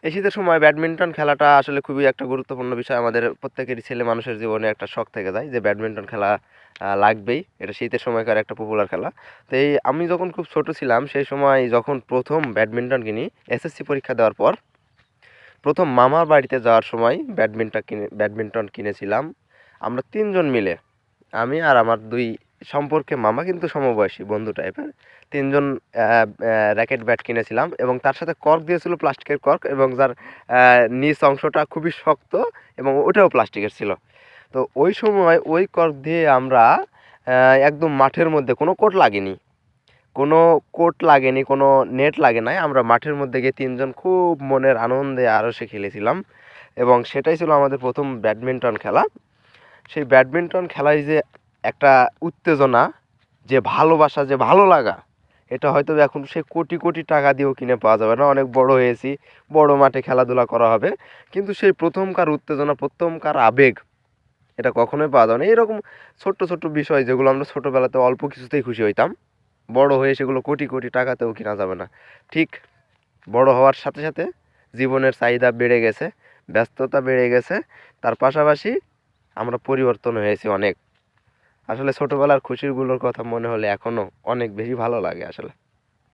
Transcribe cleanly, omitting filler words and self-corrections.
এই শীতের সময় ব্যাডমিন্টন খেলাটা আসলে খুবই একটা গুরুত্বপূর্ণ বিষয়। আমাদের প্রত্যেকেরই ছেলে মানুষের জীবনে একটা শখ থেকে যায় যে ব্যাডমিন্টন খেলা লাগবেই। এটা শীতের সময়কার একটা পপুলার খেলা। তো আমি যখন খুব ছোট ছিলাম সেই সময় যখন প্রথম ব্যাডমিন্টন কিনি এসএসসি পরীক্ষা দেওয়ার পর প্রথম মামার বাড়িতে যাওয়ার সময় ব্যাডমিন্টন কিনেছিলাম আমরা ৩ জন মিলে। আমি আর আমার ২ সম্পর্কে মামা কিন্তু সমবয়সী বন্ধু টাইপের। ৩ জন র‍্যাকেট ব্যাট কিনেছিলাম এবং তার সাথে কর্ক দিয়েছিল প্লাস্টিকের কর্ক এবং যার নিচ অংশটা খুবই শক্ত এবং ওটাও প্লাস্টিকের ছিল। তো ওই সময় ওই কর্ক দিয়ে আমরা একদম মাঠের মধ্যে কোনো কোর্ট লাগেনি, কোনো নেট লাগে নাই। আমরা মাঠের মধ্যে গিয়ে ৩ জন খুব মনের আনন্দে আরশে খেলেছিলাম এবং সেটাই ছিল আমাদের প্রথম ব্যাডমিন্টন খেলা। সেই ব্যাডমিন্টন খেলায় যে একটা উত্তেজনা, যে ভালোবাসা, যে ভালো লাগা, এটা হয়তো এখন সে কোটি কোটি টাকা দিয়েও কিনে পাওয়া যাবে না। অনেক বড় হয়েছি, বড় মাঠে খেলাধুলা করা হবে, কিন্তু সেই প্রথমকার উত্তেজনা, প্রথমকার আবেগ এটা কখনোই পাওয়া যাবে না। এরকম ছোট্ট ছোট্ট বিষয় যেগুলো আমরা ছোটোবেলাতে অল্প কিছুতেই খুশি হইতাম, বড় হয়ে সেগুলো কোটি কোটি টাকাতেও কেনা যাবে না। ঠিক বড় হওয়ার সাথে সাথে জীবনের চাহিদা বেড়ে গেছে, ব্যস্ততা বেড়ে গেছে, তার পাশাপাশি আমরা পরিবর্তন হয়েছি অনেক। আসলে ছোটোবেলার খুশিগুলোর কথা মনে হলে এখনও অনেক বেশি ভালো লাগে আসলে।